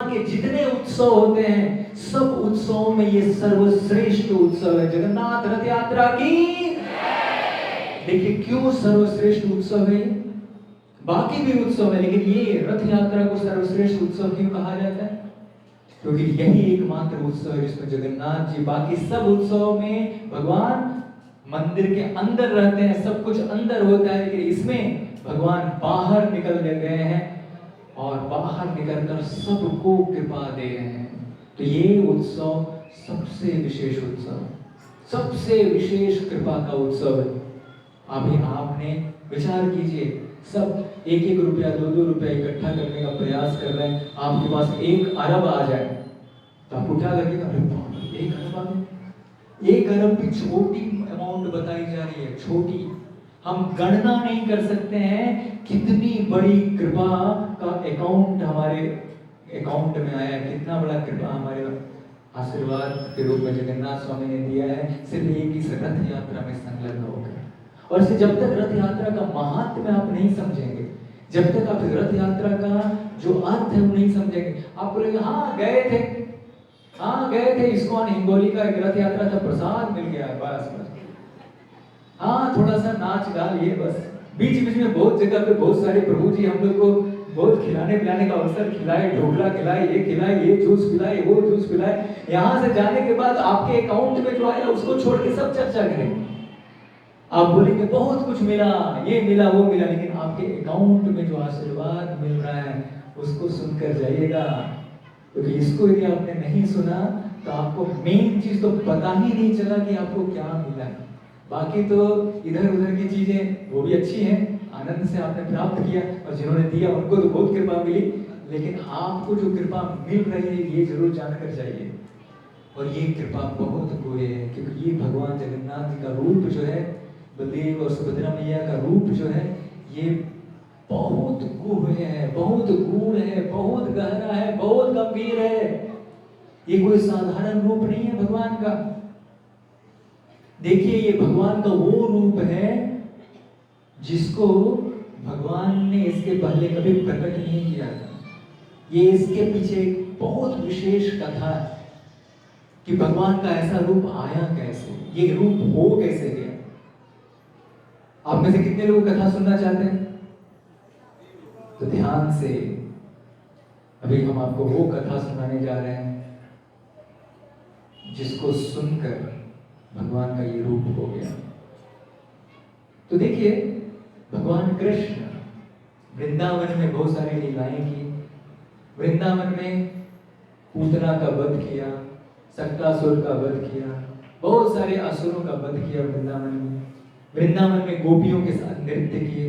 भगवान के जितने उत्सव होते हैं सब उत्सवों में ये सर्वश्रेष्ठ उत्सव है जगन्नाथ रथ यात्रा की। देखिए क्यों सर्वश्रेष्ठ उत्सव है। बाकी भी उत्सव है लेकिन ये रथ यात्रा को सर्वश्रेष्ठ उत्सव क्यों कहा जाता है? क्योंकि यही एकमात्र उत्सव है जिसमें जगन्नाथ जी, बाकी सब उत्सवों में भगवान मंदिर के अंदर रहते हैं, सब कुछ अंदर होता है, लेकिन इसमें भगवान बाहर निकल गए हैं और बाहर निकलकर सबको कृपा दे रहे हैं। तो ये उत्सव सबसे विशेष उत्सव, सबसे विशेष कृपा का उत्सव है। अभी आपने विचार कीजिए, सब एक एक रुपया 2-2 रुपया इकट्ठा करने का प्रयास कर रहे हैं। आपके पास 1 अरब आ जाए तो आपको क्या लगेगा? अरे बाप रे, 1 अरब आ गया। 1 अरब भी छोटी अमाउंट बताई जा रही है, छोटी। हम गणना नहीं कर सकते हैं कितनी बड़ी कृपा का अकाउंट हमारे अकाउंट में आया है, कितना बड़ा कृपा हमारे आशीर्वाद के रूप में जगन्नाथ स्वामी ने दिया है, सिर्फ एक ही रथ यात्रा में संलग्न होकर। और इसे जब तक रथ यात्रा का महात्म्य आप नहीं समझेंगे, जब तक आप रथ यात्रा का जो अर्थ है वो नहीं समझेंगे, आप बोलेंगे हाँ गए थे इस्कॉन हिंगोली का एक रथ यात्रा था, प्रसाद मिल गया, बस हाँ थोड़ा सा नाच गा लिए बस। बीच बीच में बहुत जगह पे बहुत सारे प्रभु जी हम लोग को बहुत खिलाने पिलाने का अवसर खिलाए, ढोकला खिलाए, ये जूस पिलाए, वो जूस पिलाए। यहाँ से जाने के बाद आपके अकाउंट में जो आया उसको छोड़ के सब चर्चा करेंगे। आप बोलेंगे बहुत कुछ मिला, ये मिला वो मिला, लेकिन आपके अकाउंट में जो आशीर्वाद मिल रहा है उसको सुनकर जाइएगा। क्योंकि इसको यदि आपने नहीं सुना तो आपको मेन चीज तो पता ही नहीं चला कि आपको क्या मिला। बाकी तो इधर उधर की चीजें वो भी अच्छी हैं, आनंद से आपने प्राप्त किया और जिन्होंने दिया उनको तो बहुत कृपा मिली, लेकिन आपको जो कृपा मिल रही है ये जरूर जानकर जाइए। और ये कृपा बहुत गुहे है, क्योंकि ये भगवान जगन्नाथ जी का रूप जो है, बलदेव और सुभद्रा मैया का रूप जो है, ये बहुत गुह है, बहुत गूढ़ है, बहुत गहरा है, बहुत गंभीर है। ये कोई साधारण रूप नहीं है भगवान का। देखिए ये भगवान का वो रूप है जिसको भगवान ने इसके पहले कभी प्रकट नहीं किया था। ये इसके पीछे एक बहुत विशेष कथा है कि भगवान का ऐसा रूप आया कैसे, ये रूप हो कैसे गया। आप में से कितने लोग कथा सुनना चाहते हैं? तो ध्यान से, अभी हम आपको वो कथा सुनाने जा रहे हैं जिसको सुनकर भगवान का ये रूप हो गया। तो देखिए भगवान कृष्ण वृंदावन में बहुत सारी लीलाएं की। वृंदावन में पूतना का वध किया, सक्तासुर का वध किया, बहुत सारे असुरों का वध किया वृंदावन में। वृंदावन में गोपियों के साथ नृत्य किए,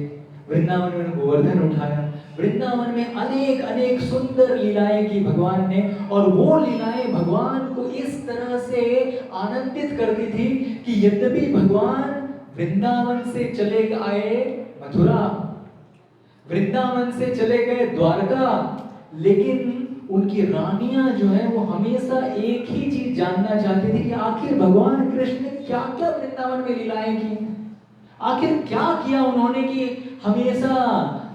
वृंदावन में गोवर्धन उठाया, वृंदावन में अनेक अनेक सुंदर लीलाएं की भगवान ने। और वो लीलाएं भगवान को इस तरह से आनंदित करती थी कि यद्यपि भगवान वृंदावन से चले आए मथुरा, वृंदावन से चले गए द्वारका, लेकिन उनकी रानियां जो है वो हमेशा एक ही चीज जानना चाहती थी कि आखिर भगवान कृष्ण ने क्या क्या वृंदावन में लीलाएं की, आखिर क्या किया उन्होंने कि हमेशा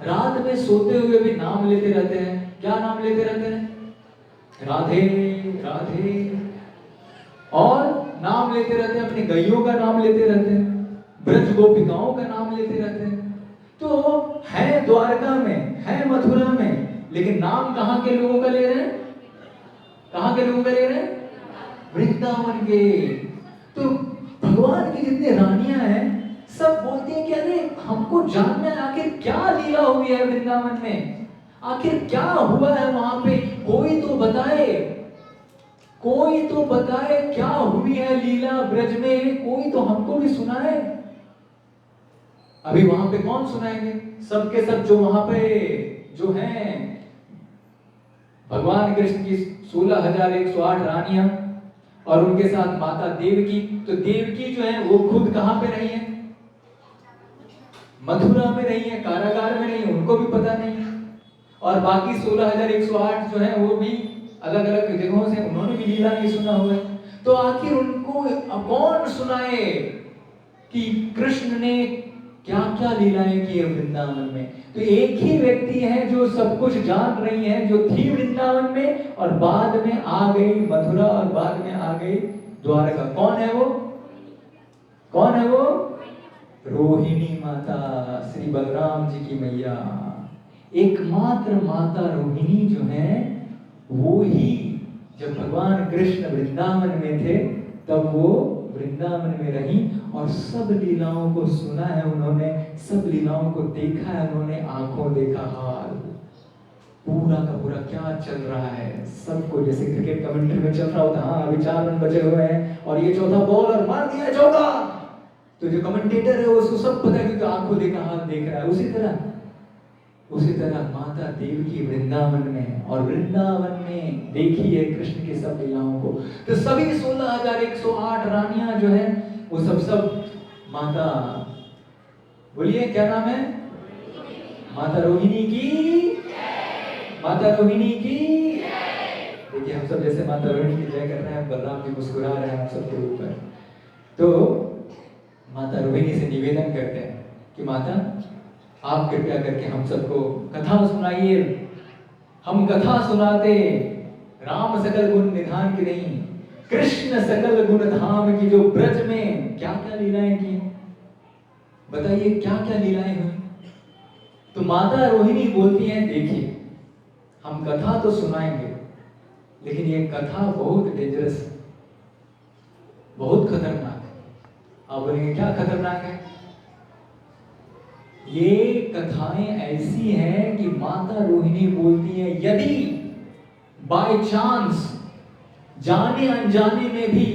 रात में सोते हुए भी नाम लेते रहते हैं। क्या नाम लेते रहते हैं? राधे राधे। और नाम लेते रहते हैं, अपनी गैयों का नाम लेते रहते हैं, ब्रज गोपिकाओं का नाम लेते रहते हैं। तो है द्वारका में, है मथुरा में, लेकिन नाम कहां के लोगों का ले रहे हैं? कहां के लोगों का ले रहे हैं? वृंदावन के। तो भगवान की जितनी रानियां हैं सब बोलती हैं कि अरे हमको जानना है आखिर क्या लीला हुई है वृंदावन में, आखिर क्या हुआ है वहां पे, कोई तो बताए, कोई तो बताए क्या हुई है लीला ब्रज में, कोई तो हमको भी सुनाए। अभी वहां पे कौन सुनाएंगे? सबके सब जो वहां पे जो हैं भगवान कृष्ण की 16,108 रानियां और उनके साथ माता देवकी। तो देवकी जो है वो खुद कहां पे रही है? मथुरा में रही है, कारागार में रही है, उनको भी पता नहीं। और बाकी 16,108 जो है वो भी अलग अलग जगहों से, उन्होंने भी लीला नहीं सुना हुआ है। तो आखिर उनको कौन सुनाए कि कृष्ण ने क्या क्या लीलाएं की है वृंदावन में। तो एक ही व्यक्ति है जो सब कुछ जान रही है, जो थी वृंदावन में और बाद में आ गई मथुरा और बाद में आ गई द्वारका। कौन है वो? कौन है वो? रोहिणी माता, श्री बलराम जी की मैया। एकमात्र माता रोहिणी जो है वो ही जब भगवान कृष्ण वृंदावन में थे तब वो वृंदावन में रही और सब लीलाओं को सुना है उन्होंने, सब लीलाओं को देखा है उन्होंने, आंखों देखा हाल पूरा का पूरा क्या चल रहा है सबको। जैसे क्रिकेट कमेंट्री में चल रहा होता, हाँ अभी 4 रन बचे हुए हैं और ये चौथा बॉल और मार दिया चौका, तो जो कमेंटेटर है उसको सब पता है क्योंकि आंखों देखा हाल देख रहा है। उसी तरह माता देवकी वृंदावन में और वृंदावन में देखी है कृष्ण के सब लीलाओं को। तो सभी 16,108 रानियां जो है वो सब माता, बोलिए क्या नाम है? माता रोहिणी की, माता रोहिणी की। देखिए हम सब जैसे माता रोहिणी की जय कर रहे हैं, बलराम जी मुस्कुरा रहे हैं हम सबके ऊपर। तो माता रोहिणी से निवेदन करते हैं कि माता आप कृपया करके हम सबको कथा सुनाइए। हम कथा सुनाते, राम सकल गुण निधान की नहीं, कृष्ण सकल गुण धाम की, जो ब्रज में क्या क्या लीलाएं की, बताइए क्या क्या लीलाएं हुई। तो माता रोहिणी बोलती हैं देखिए हम कथा तो सुनाएंगे लेकिन ये कथा बहुत डेंजरस, बहुत खतरनाक है। आप बोलेंगे क्या खतरनाक है? ये कथाएं ऐसी हैं कि माता रोहिणी बोलती है यदि बाय चांस जाने अनजाने में भी,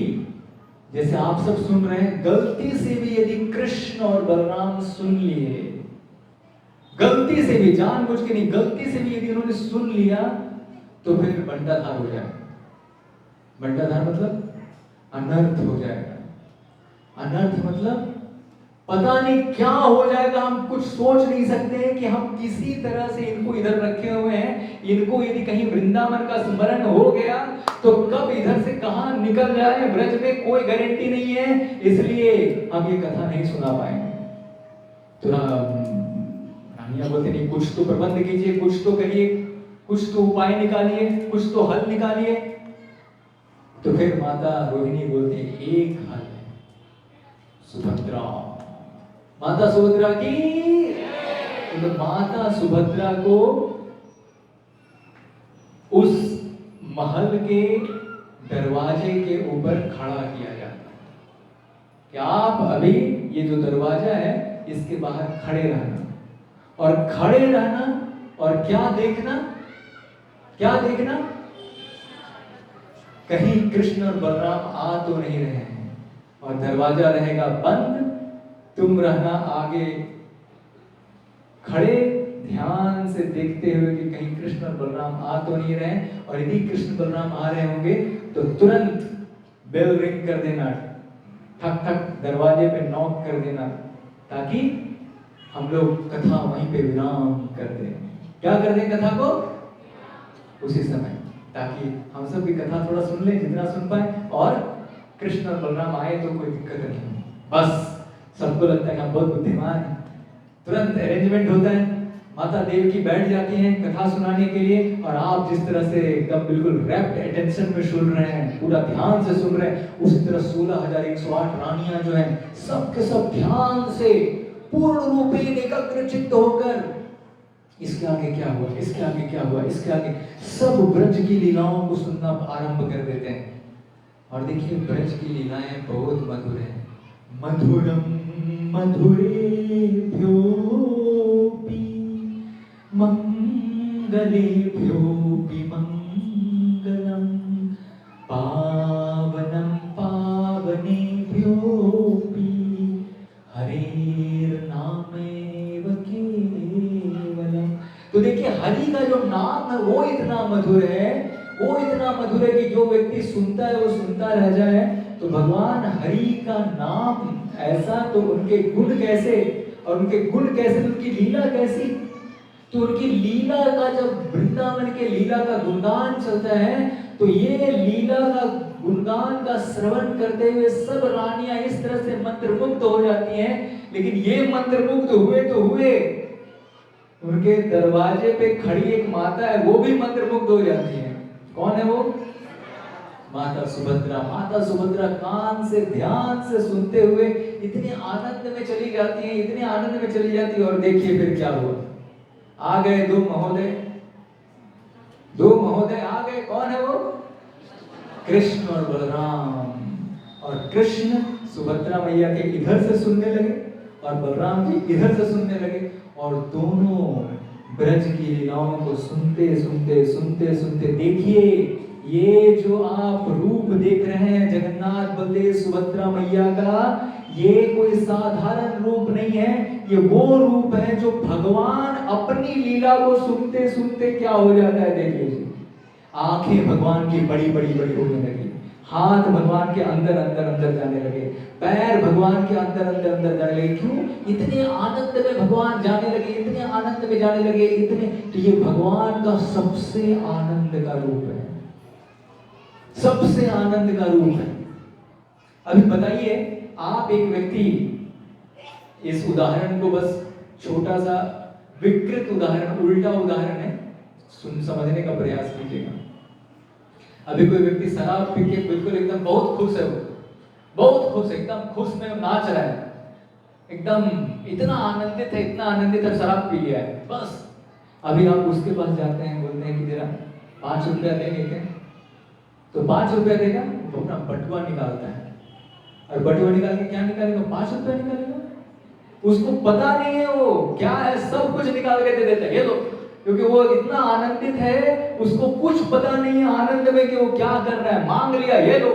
जैसे आप सब सुन रहे हैं, गलती से भी यदि कृष्ण और बलराम सुन लिए, गलती से भी, जानबूझ के नहीं, गलती से भी यदि उन्होंने सुन लिया तो फिर बंटाधार हो जाएगा। बंटाधार मतलब अनर्थ हो जाएगा। अनर्थ मतलब पता नहीं क्या हो जाएगा, हम कुछ सोच नहीं सकते हैं कि हम किसी तरह से इनको इधर रखे हुए हैं, इनको यदि कहीं वृंदावन का स्मरण हो गया तो कब इधर से कहां निकल जाए ब्रज में कोई गारंटी नहीं है, इसलिए हम ये कथा नहीं सुना पाएंगे। तो रानियां बोलते नहीं कुछ तो प्रबंध कीजिए, कुछ तो करिए, कुछ तो उपाय निकालिए, कुछ तो हल निकालिए। तो फिर माता रोहिणी बोलती है एक हल है, सुभद्रा, माता सुभद्रा की। तो माता सुभद्रा को उस महल के दरवाजे के ऊपर खड़ा किया जाता है कि आप अभी ये जो दरवाजा है इसके बाहर खड़े रहना, और खड़े रहना और क्या देखना, क्या देखना, कहीं कृष्ण और बलराम आ तो नहीं रहे हैं, और दरवाजा रहेगा बंद, तुम रहना आगे खड़े ध्यान से देखते हुए कि कहीं कृष्ण और बलराम आ तो नहीं रहे, और यदि कृष्ण बलराम आ रहे होंगे तो तुरंत बेल रिंग कर देना, ठक ठक दरवाजे पे नॉक कर देना, ताकि हम लोग कथा वहीं पे विराम कर दें। क्या कर दें कथा को उसी समय, ताकि हम सब भी कथा थोड़ा सुन लें जितना सुन पाए, और कृष्ण और बलराम आए तो कोई दिक्कत नहीं। बस सबको लगता है कि हम बहुत बुद्धिमान हैं, तुरंत अरेंजमेंट होता है, माता देवकी बैठ जाती हैं कथा सुनाने के लिए, और आप जिस तरह से एकदम बिल्कुल रैप्ट अटेंशन में सुन रहे हैं, पूरा ध्यान से सुन रहे हैं, उसी तरह 16,108 रानियां जो हैं सब के सब ध्यान से पूर्ण रूप में एकाग्र चित्त होकर इसके आगे क्या हुआ, इसके आगे क्या हुआ, इसके आगे सब ब्रज की लीलाओं को सुनना आरंभ कर देते हैं। और देखिए ब्रज की लीलाएं बहुत मधुर हैं। मधुरम मधुरेभ्योऽपि मंगलेभ्योऽपि मंगलम, पावनम पावनेभ्योऽपि हरेर्नामेव केवलम। तो देखिए हरि का जो नाम है वो इतना मधुर है, वो इतना मधुर है कि जो व्यक्ति सुनता है वो सुनता रह जाए। तो भगवान हरि का नाम ऐसा, तो उनके गुण कैसे, और उनके गुण कैसे, उनकी लीला कैसी। तो उनकी लीला का, जब वृंदावन के लीला का गुणगान चलता है, तो ये लीला का गुणगान का श्रवण करते हुए सब रानियां इस तरह से मंत्रमुग्ध हो जाती हैं। लेकिन ये मंत्रमुग्ध हुए तो हुए, उनके दरवाजे पे खड़ी एक माता है, वो भी मंत्रमुग्ध हो जाती है। कौन है वो? माता सुभद्रा। माता सुभद्रा कान से ध्यान से सुनते हुए इतने आनंद में चली जाती हैं, इतने आनंद में चली जाती है। और देखिए फिर क्या हुआ। आ गए दो महोदय, दो महोदय आ गए। कौन है वो? कृष्ण और बलराम। और कृष्ण सुभद्रा मैया के इधर से सुनने लगे और बलराम जी इधर से सुनने लगे, और दोनों ब्रज की लीलाओं को सुनते सुनते सुनते सुनते, देखिए ये जो आप रूप देख रहे हैं जगन्नाथ बलदेव सुभद्रा मैया का, ये कोई साधारण रूप नहीं है। ये वो रूप है जो भगवान अपनी लीला को सुनते सुनते क्या हो जाता है, देख लीजिए। आंखें भगवान की बड़ी बड़ी बड़ी होने लगी, हाथ भगवान के अंदर अंदर अंदर जाने लगे, पैर भगवान के अंदर अंदर अंदर जाने लगे। क्यों? इतने आनंद में भगवान जाने लगे, इतने आनंद में जाने लगे, इतने। तो ये भगवान का सबसे आनंद का रूप है, सबसे आनंद का रूप है। अभी बताइए, आप एक व्यक्ति, इस उदाहरण को बस छोटा सा विकृत उदाहरण, उल्टा उदाहरण है, समझने का प्रयास कीजिएगा। अभी कोई व्यक्ति शराब पी के बिल्कुल एकदम बहुत खुश है, वो बहुत खुश, एकदम खुश में नाच रहा है, एकदम इतना आनंदित है, इतना आनंदित है, शराब पी लिया है बस। अभी आप उसके पास जाते हैं, बोलते हैं कि जरा 5 रुपया देंगे क्या? तो 5 रुपया देगा, वो अपना बटुआ निकालता है, और बटुआ निकाल के क्या निकालेगा? 5 रुपया निकालेगा। उसको पता नहीं है वो क्या है, सब कुछ निकाल के दे देता है, ये लो। क्योंकि वो इतना आनंदित है, उसको कुछ पता नहीं है आनंद में कि वो क्या कर रहा है। मांग लिया, ये लो,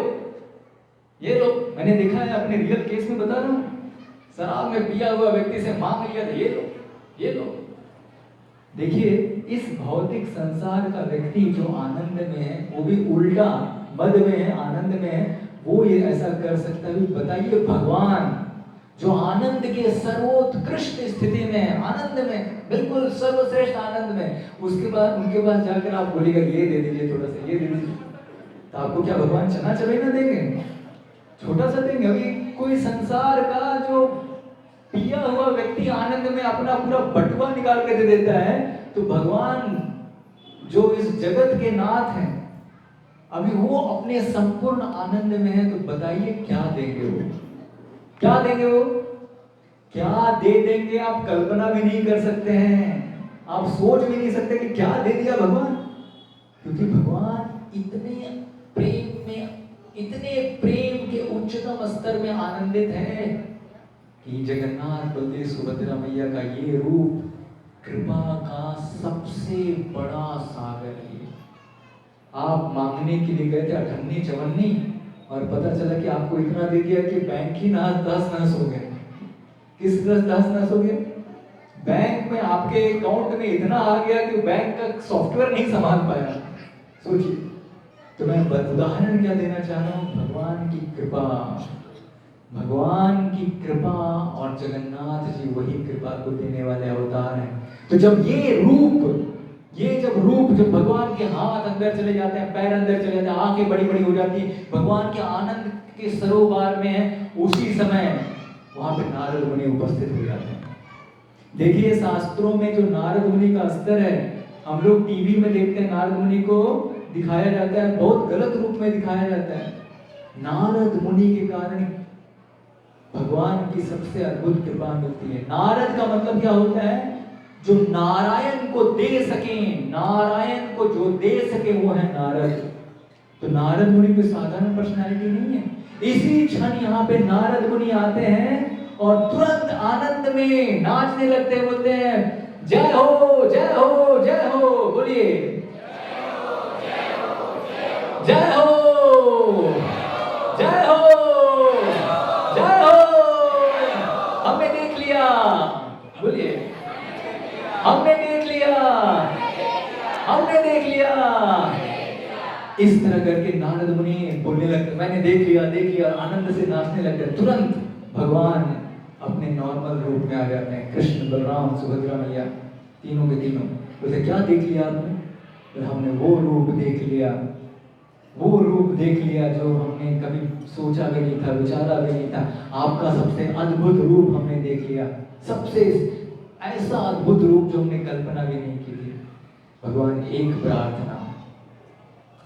ये लो। मैंने देखा है, अपने रियल केस में बता रहा हूँ, शराब में पिया हुआ व्यक्ति से मांग लिया था, ये लो, ये लो। देखिए, इस भौतिक संसार का व्यक्ति जो आनंद में है, वो भी उल्टा मद में है, आनंद में है, वो ये ऐसा कर सकता है? बताइए, भगवान जो आनंद के सर्वोत्कृष्ट स्थिति में है, आनंद में, बिल्कुल सर्वश्रेष्ठ आनंद में, उसके बाद उनके पास जाकर आप बोलेगा ये दे दीजिए, थोड़ा सा ये दे दीजिए, तो आपको क्या भगवान चना चलेगा देंगे? छोटा सा देंगे। अभी कोई संसार का जो पिया हुआ व्यक्ति आनंद में अपना पूरा बटुआ निकाल के दे देता है, तो भगवान जो इस जगत के नाथ हैं, अभी वो अपने संपूर्ण आनंद में है, तो बताइए क्या देंगे वो? क्या देंगे वो? क्या दे देंगे? आप कल्पना भी नहीं कर सकते हैं, आप सोच भी नहीं सकते कि क्या दे दिया भगवान। क्योंकि भगवान इतने प्रेम में, इतने प्रेम के उच्चतम स्तर में आनंदित है कि जगन्नाथ बलदेव सुभद्रा मैया का ये रूप कृपा का सबसे बड़ा सागर है। आप मांगने के लिए गए थे अठन्नी चवन्नी, और पता चला कि आपको इतना दे दिया कि बैंक ही तहस नहस हो गए। किस तरह तहस नहस हो गए? बैंक में आपके अकाउंट में इतना आ गया कि बैंक का सॉफ्टवेयर नहीं संभाल पाया। सोचिए। तो मैं उदाहरण क्या देना चाह रहा हूँ? भगवान की कृपा, भगवान की कृपा, और जगन्नाथ जी वही कृपा को देने वाले अवतार हैं। तो जब ये रूप, जब भगवान के हाथ अंदर चले जाते हैं, पैर अंदर चले जाते हैं, आंखें बड़ी बड़ी हो जाती हैं, भगवान के आनंद के सरोवर में है, उसी समय वहां पे नारद मुनि उपस्थित हो जाते हैं। देखिए, शास्त्रों में जो नारद मुनि का स्तर है, हम लोग टीवी में देखते हैं, नारद मुनि को दिखाया जाता है, बहुत गलत रूप में दिखाया जाता है। नारद मुनि के कारण भगवान की सबसे अद्भुत कृपा मिलती है। नारद का मतलब क्या होता है? जो नारायण को दे सके, नारायण को जो दे सके वो है नारद। तो नारद मुनि कोई साधारण पर्सनालिटी नहीं है। इसी क्षण यहाँ पे नारद मुनि आते हैं और तुरंत आनंद में नाचने लगते हैं, बोलते हैं जय हो जय हो जय हो, बोलिए जय हो जय हो जय हो। हमने देख लिया, बोलिए हमने देख लिया, हमने देख लिया। इस तरह करके नारद मुनि बोलने लगते, मैंने देख लिया, आनंद से नाचने लगते। तुरंत भगवान अपने नॉर्मल रूप में आ जाते हैं, कृष्ण बलराम सुभद्रा मैया। तीनों के तीनों। बोले क्या देख लिया आपने? तो हमने वो रूप देख लिया, वो रूप देख लिया जो हमने कभी सोचा भी नहीं था, विचारा भी नहीं था। आपका सबसे अद्भुत रूप हमने देख लिया, सबसे ऐसा अद्भुत रूप जो हमने कल्पना भी नहीं की थी। भगवान एक प्रार्थना,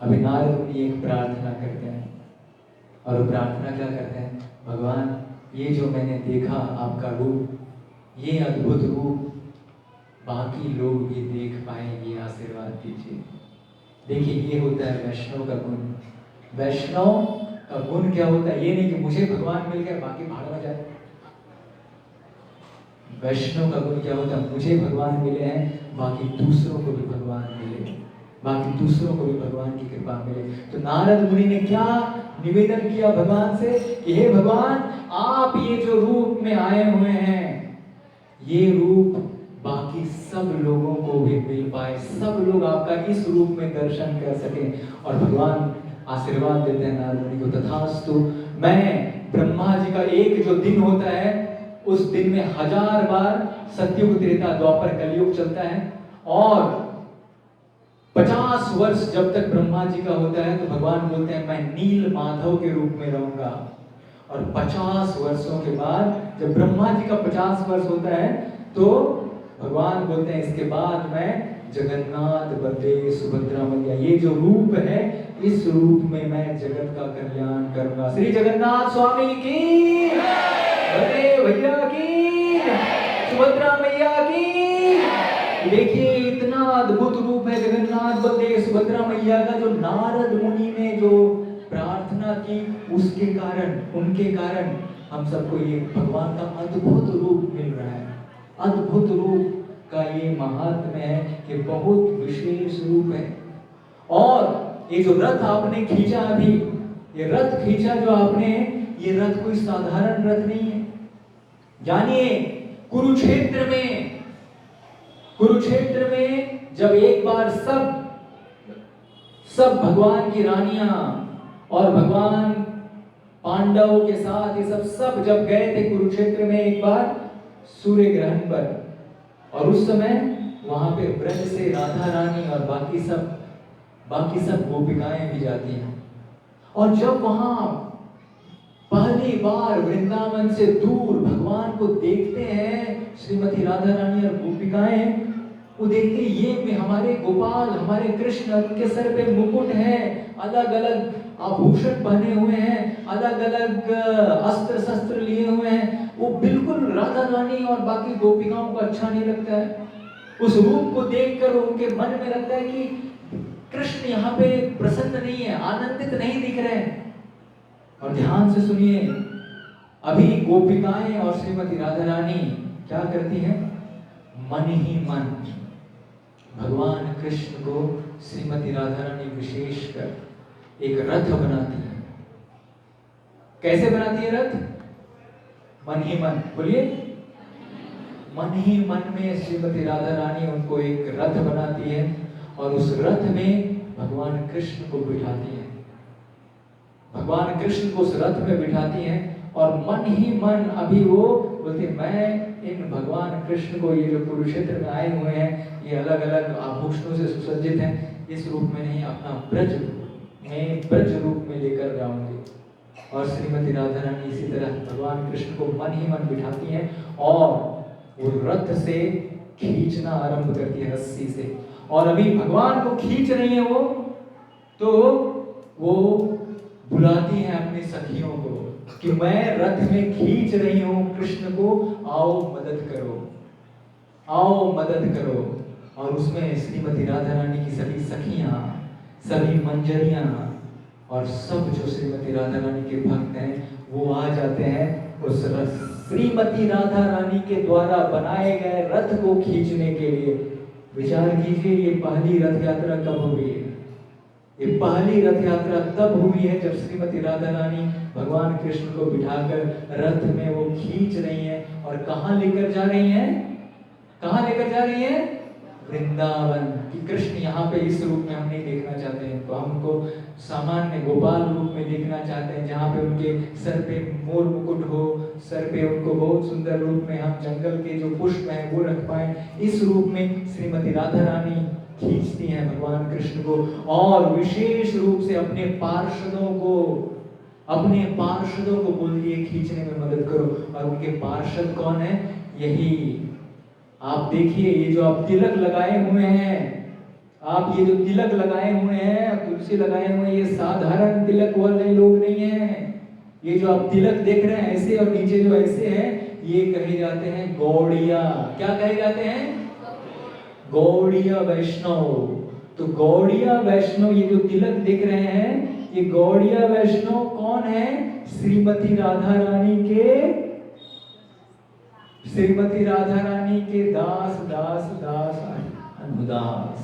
अभी नारद मुनि एक प्रार्थना करते हैं, और प्रार्थना क्या करते हैं? भगवान ये जो मैंने देखा आपका रूप, ये अद्भुत रूप बाकी लोग भी देख पाए, ये आशीर्वाद दीजिए। देखिए ये होता है वैष्णव का गुण। वैष्णव का गुण क्या होता है? ये नहीं कि मुझे भगवान मिल गया बाकी भाड़ में जाए। वैष्णव का गुण क्या होता है? मुझे भगवान मिले हैं, बाकी दूसरों को भी भगवान मिले, बाकी दूसरों को भी भगवान की कृपा मिले। तो नारद मुनि ने क्या निवेदन किया भगवान से कि हे भगवान, आप ये जो रूप में आए हुए हैं, ये रूप बाकी सब लोगों को भी मिल पाए, सब लोग आपका इस रूप में दर्शन कर सके। और भगवान आशीर्वाद देते हैं नारद मुनि को, तथास्तु। मैं ब्रह्मा जी का एक जो दिन होता है, उस दिन में 1000 बार सतयुग, त्रेता, द्वापर, कलयुग चलता है। और 50 वर्ष जब तक ब्रह्मा जी का होता है तो भगवान बोलते हैं मैं नील माधव के रूप में रहूंगा। और 50 वर्षों के बाद जब ब्रह्मा जी का 50 वर्ष होता है तो भगवान बोलते हैं इसके बाद मैं जगन्नाथ, बलदेव, सुभद्रा मैया, ये जो रूप है, इस रूप में मैं जगत का कल्याण करूंगा। श्री जगन्नाथ स्वामी की, बलदेव भैया की, सुभद्रा मैया की। देखिए इतना अद्भुत रूप है जगन्नाथ, बलदेव, सुभद्रा मैया का, जो नारद मुनि ने जो प्रार्थना की उसके कारण, उनके कारण हम सबको ये भगवान का अद्भुत रूप मिल रहा है। अद्भुत रूप का ये महात्म्य है कि बहुत विशेष रूप है। और ये जो रथ आपने खींचा अभी, ये रथ खींचा जो आपने, ये रथ कोई साधारण रथ नहीं है। जानिए कुरुक्षेत्र में जब एक बार सब भगवान की रानियां और भगवान पांडवों के साथ ये सब जब गए थे कुरुक्षेत्र में एक बार सूर्य ग्रहण पर, और उस समय वहां पे ब्रज से राधा रानी और बाकी सब गोपिकाएं भी जाती हैं। और जब वहां पहली बार वृंदावन से दूर भगवान को देखते हैं श्रीमती राधा रानी और गोपिकाएं, वो देखते ये हमारे गोपाल, हमारे कृष्ण, उनके सर पे मुकुट है, अलग अलग आभूषण पहने हुए हैं, अलग अलग अस्त्र शस्त्र लिए हुए हैं। वो बिल्कुल राधा रानी और बाकी गोपिकाओं को अच्छा नहीं लगता है। उस रूप को देखकर उनके मन में लगता है कि कृष्ण यहाँ पे प्रसन्न नहीं है, आनंदित नहीं दिख रहे हैं। और ध्यान से सुनिए, अभी गोपिकाएं और श्रीमती राधा रानी क्या करती हैं? मन ही मन भगवान कृष्ण को श्रीमती राधा रानी विशेषकर एक रथ बनाती है। कैसे बनाती है रथ? मन ही मन, बोलिए। मन ही मन में श्रीमती राधा रानी उनको एक रथ बनाती है और उस रथ में भगवान कृष्ण को बिठाती है। भगवान कृष्ण को उस रथ में बिठाती हैं और मन ही मन अभी वो बोलती मैं इन भगवान कृष्ण को, ये जो कुरुक्षेत्र में आए हुए हैं, ये अलग अलग आभूषणों से सुसज्जित हैं, इस रूप में नहीं, अपना ब्रज रूप में लेकर जाऊंगी। और श्रीमती राधा रानी इसी तरह भगवान कृष्ण को मन ही मन बिठाती हैं और वो रथ से खींचना आरंभ करती है रस्सी से। और अभी भगवान को खींच रही है वो, तो वो बुलाती हैं अपनी सखियों को कि मैं रथ में खींच रही हूं कृष्ण को, आओ मदद करो, आओ मदद करो। और उसमें श्रीमती राधा रानी की सभी सखियां, सभी मंजरियां और सब जो श्रीमती राधा रानी के भक्त हैं वो आ जाते हैं उस श्रीमती राधा रानी के द्वारा बनाए गए रथ को खींचने के लिए। विचार कीजिए ये पहली रथ यात्रा कब हुई है? ये पहली रथ यात्रा तब हुई है जब श्रीमती राधा रानी भगवान कृष्ण को बिठाकर रथ में वो खींच रही हैं। और कहां लेकर जा रही हैं? कहां लेकर जा रही हैं? वृंदावन कि कृष्ण यहाँ पे इस रूप में हम नहीं देखना चाहते हैं, तो हम उनको सामान्य गोपाल रूप में देखना चाहते हैं, जहाँ पे उनके सर पे मोर मुकुट हो, सर पे उनको बहुत सुंदर रूप में हम जंगल के जो पुष्प हैं वो रख पाए। इस रूप में श्रीमती राधा रानी खींचती हैं भगवान कृष्ण को, और विशेष रूप से अपने पार्षदों को बोल दिए खींचने में मदद करो। और उनके पार्षद कौन है? यही आप देखिए, ये जो आप तिलक लगाए हुए हैं, आप ये जो तिलक लगाए हुए हैं, तुलसी लगाए हुए हैं, ये साधारण तिलक वाले लोग नहीं हैं। ये जो आप तिलक देख रहे हैं ऐसे, और नीचे जो ऐसे हैं, ये कहे जाते हैं गौड़िया। क्या कहे जाते हैं? गौड़िया वैष्णव। तो गौड़िया वैष्णव, ये जो तिलक दिख रहे हैं, ये गौड़िया वैष्णव कौन है? श्रीमती राधा रानी के दास दास दास अनुदास।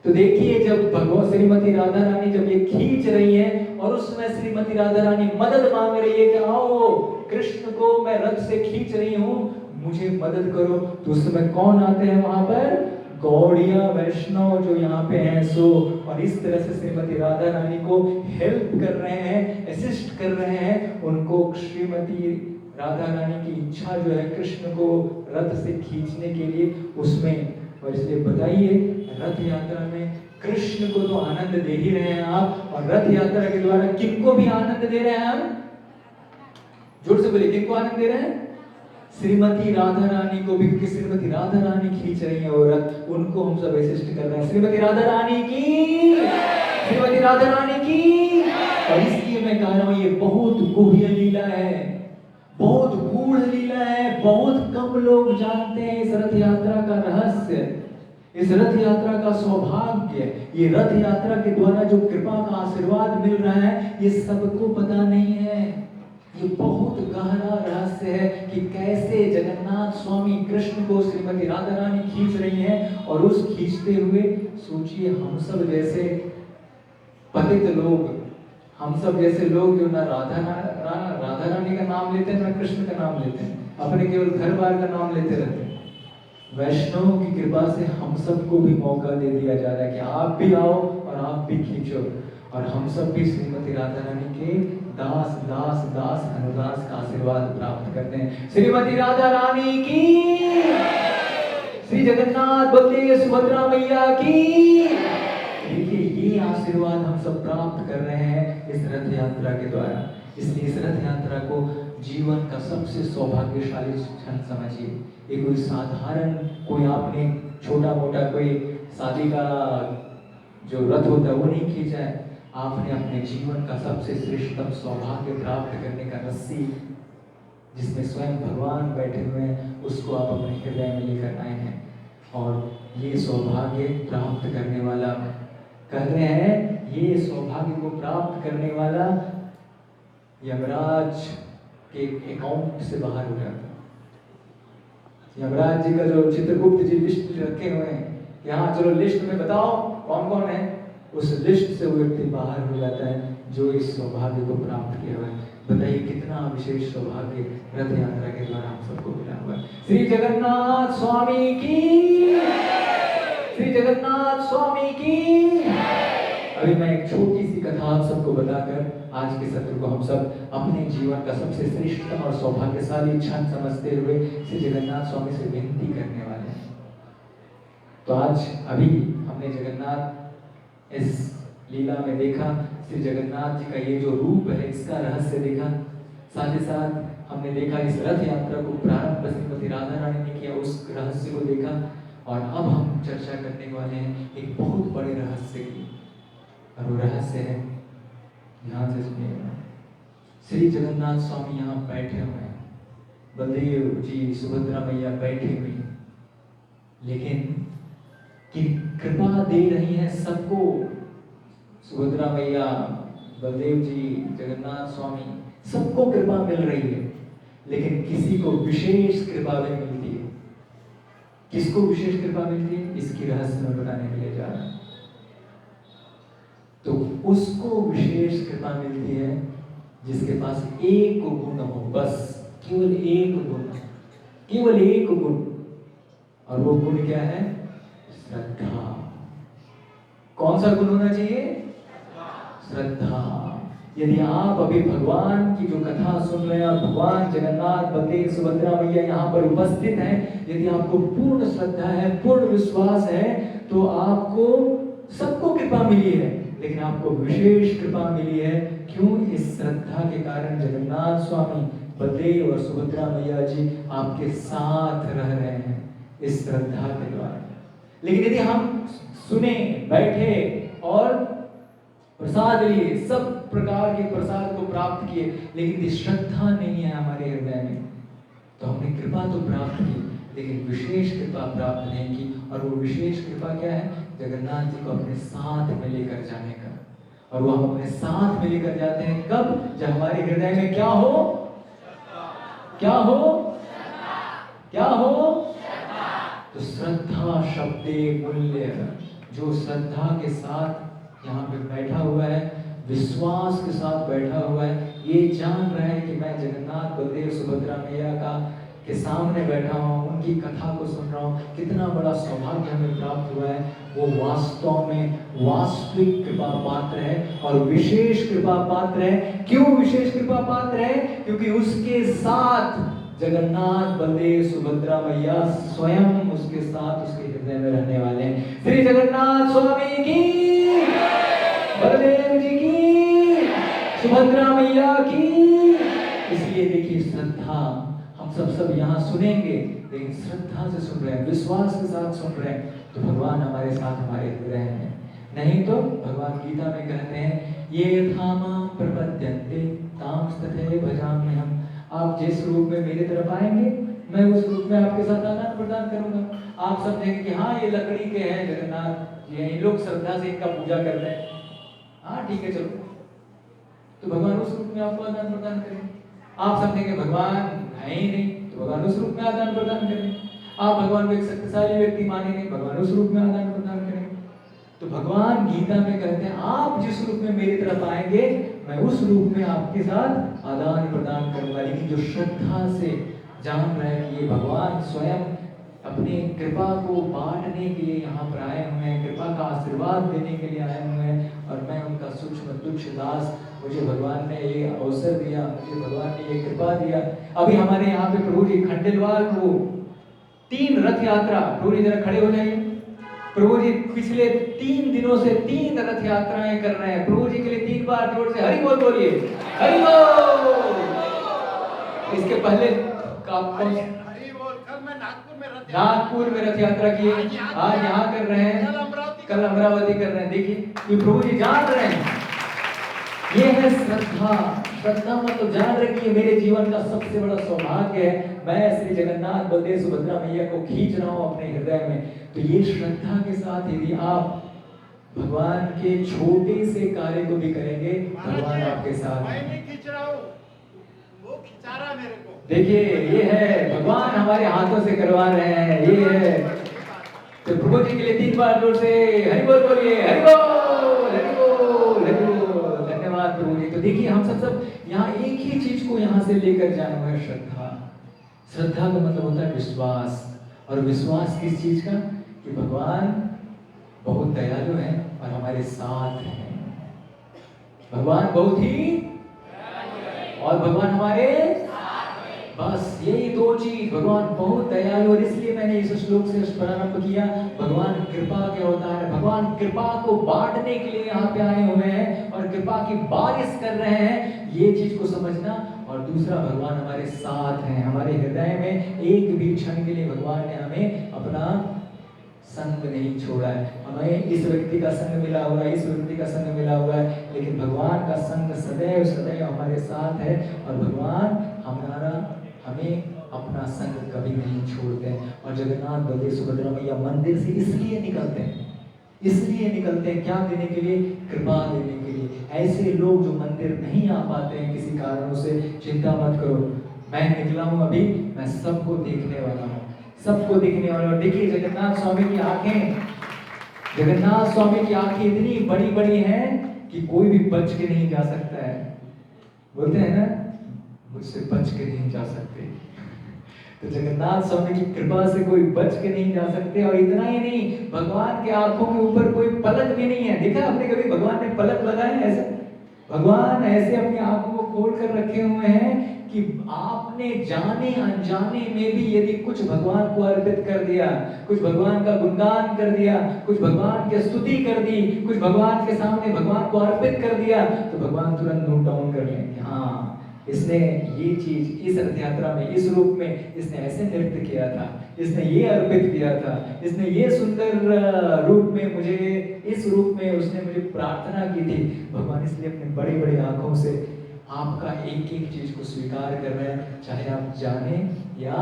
तो देखिए, जब भगवान श्रीमती राधा रानी जब ये खींच रही है, और उस समय श्रीमती राधा रानी मदद मांग रही है कि आओ, कृष्ण को मैं रथ से खींच रही हूँ, मुझे मदद करो। तो उस समय कौन आते हैं वहां पर? गौड़िया वैष्णव जो यहाँ पे हैं सो। और इस तरह से श्रीमती राधा रानी को हेल्प कर रहे हैं, असिस्ट कर रहे हैं उनको। श्रीमती राधा रानी की इच्छा जो है कृष्ण को रथ से खींचने के लिए, उसमें। और इसलिए बताइए, रथ यात्रा में कृष्ण को तो आनंद दे ही रहे हैं आप, और रथ यात्रा के द्वारा किनको भी आनंद दे रहे हैं हम? जोर से बोलिए, किनको आनंद दे रहे हैं? श्रीमती राधा रानी को भी, क्योंकि श्रीमती राधा रानी खींच रही है और रथ, उनको हम सब असिस्ट कर रहे हैं। श्रीमती राधा रानी की, श्रीमती राधा रानी की। और इसलिए मैं कह रहा हूं, ये बहुत गुह्य लीला है, बहुत गूढ़ लीला है, बहुत कम लोग जानते हैं इस रथ यात्रा का रहस्य, इस रथ यात्रा का सौभाग्य। ये रथ यात्रा के द्वारा जो कृपा का आशीर्वाद मिल रहा है, ये सबको पता नहीं है। ये बहुत गहरा रहस्य है कि कैसे जगन्नाथ स्वामी कृष्ण को श्रीमती राधा रानी खींच रही हैं। और उस खींचते हुए सोचिए, हम सब जैसे पतित लोग, हम सब जैसे लोग जो ना राधा रानी का नाम लेते हैं, ना कृष्ण का नाम लेते हैं, अपने केवल घर बार का नाम लेते रहते हैं। वैष्णव की कृपा से हम सबको भी मौका दे दिया जा रहा है कि आप भी आओ और आप भी खींचो, और हम सब भी श्रीमती राधा रानी के दास दास दास अनुदास का आशीर्वाद प्राप्त करते हैं। श्रीमती राधा रानी की, श्री जगन्नाथ बलदेव सुभद्रा मैया की। देखिए, ये आशीर्वाद हम सब प्राप्त कर रहे हैं इस रथ यात्रा के द्वारा। इसलिए इस रथ यात्रा को जीवन का सबसे सौभाग्यशाली क्षण समझिए। ये कोई साधारण, कोई आपने छोटा मोटा कोई शादी का जो रथ होता है वो नहीं खींचा है, आपने अपने जीवन का सबसे श्रेष्ठतम सौभाग्य प्राप्त करने का रस्सी, जिसमें स्वयं भगवान बैठे हुए हैं, उसको आप अपने हृदय में लेकर आए हैं। और ये सौभाग्य प्राप्त करने वाला, कह रहे हैं, ये सौभाग्य को प्राप्त करने वाला यमराज के अकाउंट से बाहर हो जाता है। यमराज जी का जो चित्रगुप्त जी लिस्ट रखे हुए हैं, यहाँ चलो लिस्ट में बताओ कौन कौन है, उस लिस्ट से वो व्यक्ति बाहर हो जाता है जो इस सौभाग्य को प्राप्त किया हुआ है। बताइए कितना विशेष सौभाग्य रथ यात्रा के द्वारा हम सबको मिला हुआ है। श्री जगन्नाथ स्वामी की, श्री जगन्नाथ स्वामी की। अभी मैं एक छोटी सी कथा आप सबको बताकर आज के सत्र को हम सब अपने जीवन का सबसे श्रेष्ठतम और सौभाग्यशाली क्षण समझते हुए श्री जगन्नाथ स्वामी से विनती करने वाले हैं। तो आज अभी हमने जगन्नाथ इस लीला में देखा, श्री जगन्नाथ जी का ये जो रूप है इसका रहस्य देखा, साथ ही साथ हमने देखा इस रथ यात्रा को प्रारंभ श्रीमती राधा रानी ने किया, उस रहस्य को देखा। और अब हम चर्चा करने वाले हैं एक बहुत बड़े रहस्य की, और वो रहस्य है, ध्यान से सुनिएगा। श्री जगन्नाथ स्वामी यहाँ बैठे हुए हैं, बलदेव जी सुभद्रा मैया बैठी हुई, लेकिन कि कृपा दे रही है सबको। सुभद्रा मैया, बलदेव जी, जगन्नाथ स्वामी, सबको कृपा मिल रही है, लेकिन किसी को विशेष कृपा भी मिलती है। किसको विशेष कृपा मिलती है, इसकी रहस्य में बताने के लिए जा रहा है। तो उसको विशेष कृपा मिलती है जिसके पास एक गुण हो, बस केवल एक गुण, केवल एक गुण। और वो गुण क्या है? श्रद्धा। कौन सा गुण होना चाहिए? श्रद्धा। यदि आप अभी भगवान की जो कथा सुन रहे हैं और भगवान जगन्नाथ, बलदेव, सुभद्रा मैया यहाँ पर उपस्थित हैं, यदि आपको पूर्ण श्रद्धा है, पूर्ण विश्वास है, तो आपको सबको कृपा मिली है, लेकिन आपको विशेष कृपा मिली है। क्यों? इस श्रद्धा के कारण जगन्नाथ स्वामी, बलदेव और सुभद्रा मैया जी आपके साथ रह रहे हैं इस श्रद्धा के द्वारा। लेकिन यदि हम सुने, बैठे और प्रसाद लिए, सब प्रकार के प्रसाद को प्राप्त किए, लेकिन यदि श्रद्धा नहीं है हमारे हृदय में, तो हमने कृपा तो प्राप्त की, लेकिन विशेष कृपा प्राप्त नहीं की। और वो विशेष कृपा क्या है? जगन्नाथ जी को अपने साथ में लेकर जाने का। और वो हम अपने साथ में लेकर जाते हैं कब? जब हमारे हृदय में क्या हो? क्या हो? क्या हो? तो श्रद्धा शब्दे मूल्य। जो श्रद्धा के साथ यहाँ पे बैठा हुआ है, विश्वास के साथ बैठा हुआ है, ये जान रहा है कि मैं जगन्नाथ, बलदेव, सुभद्रा मैया का के सामने बैठा हूँ, उनकी कथा को सुन रहा हूँ, कितना बड़ा सौभाग्य हमें प्राप्त हुआ है। वो वास्तव में वास्तविक कृपा पात्र है और विशेष कृपा पात्र है। क्यों विशेष कृपा पात्र है? क्योंकि उसके साथ जगन्नाथ, बलदेव, सुभद्रा मैया स्वयं उसके साथ उसके हृदय में रहने वाले हैं। श्री जगन्नाथ स्वामी की, बलदेव जी की, सुभद्रा मैया की। इसलिए देखिए, श्रद्धा हम सब यहाँ सुनेंगे, लेकिन श्रद्धा से सुन रहे हैं, विश्वास के साथ सुन रहे हैं, तो भगवान हमारे साथ हमारे हृदय में। नहीं तो भगवान गीता में कहते हैं, ये धामा प्रपद्यन्ते तां तथैव भजामि हम। आप जिस रूप में मेरे तरफ आएंगे, मैं उस रूप में आपके साथ आदान प्रदान करूंगा। आप समझेंगे कि हाँ ये लकड़ी के हैं जगन्नाथ, ये लोग श्रद्धा से इनका पूजा करते हैं, हाँ ठीक है चलो, तो भगवान उस रूप में आपको आदान प्रदान करेंगे। आप समझेंगे भगवान है ही नहीं, तो भगवान उस रूप में आदान प्रदान करेंगे। आप भगवान को एक शक्तिशाली व्यक्ति मानेंगे, भगवान उस रूप में आदान प्रदान करेंगे। तो भगवान गीता में कहते हैं, आप जिस रूप में मेरी तरफ आएंगे, मैं उस रूप में आपके साथ आदान प्रदान करूंगा। लेकिन जो श्रद्धा से जान रहा है कि ये भगवान स्वयं अपनी कृपा को बांटने के लिए यहाँ पर आए हुए हैं, कृपा का आशीर्वाद देने के लिए आए हुए हैं, और मैं उनका सूक्ष्म तुच्छ दास, मुझे भगवान ने ये अवसर दिया, मुझे भगवान ने ये कृपा दिया। अभी हमारे यहाँ पे प्रभु जी खंडेलवाल को 3 रथ यात्रा, प्रभु जी जरा खड़े हो जाइए। प्रभु जी पिछले 3 दिनों से 3 रथ यात्राएं कर रहे हैं। प्रभु जी के लिए 3 बार जोर से हरि बोल बोलिए, हरि बोल। इसके पहले नागपुर में रथ यात्रा किए, आज यहाँ कर रहे हैं, कल अमरावती कर रहे हैं। देखिए ये प्रभु जी जान रहे हैं, ये है श्रद्धा। श्रद्धा मतलब जान रहे कि ये मेरे जीवन का सबसे बड़ा सौभाग्य है, मैं श्री जगन्नाथ, बलदेव, सुभद्रा मैया को खींच रहा हूँ अपने हृदय में। तो ये श्रद्धा के साथ यदि आप भगवान के छोटे से कार्य को भी करेंगे, भगवान आपके साथ। मैं नहीं खींच रहा हूँ, वो खिंचा रहा मेरे को। देखिए ये है भगवान हमारे हाथों से करवा रहे हैं, ये है। तो प्रभु जी के लिए 3 बार जोर से हरि बोल बोलिए, हरि बोल, हरि बोल, हरि बोल। धन्यवाद प्रभु जी। तो देखिए हम सब यहाँ एक ही चीज को यहाँ से लेकर जाए हुए हैं, श्रद्धा। श्रद्धा का मतलब होता है विश्वास। और विश्वास किस चीज का? कि भगवान बहुत दयालु हैं और हमारे साथ हैं। भगवान बहुत ही, और भगवान हमारे, बस यही 2 चीज। भगवान बहुत दयालु, और इसलिए मैंने इस श्लोक से प्रारंभ किया। भगवान कृपा के अवतार है, भगवान कृपा को बांटने के लिए यहाँ पे आए हुए हैं और कृपा की बारिश कर रहे हैं, ये चीज को समझना। और दूसरा, भगवान हमारे साथ हैं, हमारे हृदय में एक भी क्षण के लिए भगवान ने हमें अपना संग नहीं छोड़ा है। हमें इस व्यक्ति का संग मिला हुआ है, इस व्यक्ति का संग मिला हुआ है, लेकिन भगवान का संग सदैव सदैव हमारे साथ है। और भगवान हमें अपना संग कभी नहीं छोड़ते। और जगन्नाथ, बलदेव, सुभद्रा मैया मंदिर से इसलिए निकलते हैं, क्या देने के लिए? कृपा देने के लिए। ऐसे लोग जो मंदिर नहीं आ पाते हैं किसी कारणों से, चिंता मत करो, मैं निकला हूं अभी, मैं सबको देखने वाला हूं, सबको देखने वाला हूं। देखिए जगन्नाथ स्वामी की आंखें, जगन्नाथ स्वामी की आंखें इतनी बड़ी बड़ी हैं कि कोई भी बच के नहीं जा सकता है। बोलते हैं ना, मुझसे बच के नहीं जा सकते। तो जगन्नाथ स्वामी की कृपा से कोई बच के नहीं जा सकते। और इतना ही नहीं, भगवान के आंखों के ऊपर कोई पलक भी नहीं है। देखा आपने कभी भगवान ने पलक लगाए हैं ऐसा? भगवान ऐसे अपनी आंखों को खोल कर रखे हुए हैं कि आपने जाने अनजाने में भी यदि कुछ भगवान को अर्पित कर दिया, कुछ भगवान का गुणगान कर दिया, कुछ भगवान की स्तुति कर दी, कुछ भगवान के सामने भगवान को अर्पित कर दिया, तो भगवान तुरंत नोट डाउन कर लेंगे, हाँ इसने ये चीज इस रथ यात्रा में, इस रूप में इसने ऐसे नृत्य किया था, इसने ये अर्पित किया था, इसने ये सुंदर रूप में मुझे, इस रूप में उसने मुझे प्रार्थना की थी। भगवान इसलिए अपने बड़े बड़े आंखों से आपका एक एक चीज को स्वीकार कर रहे हैं, चाहे आप जाने या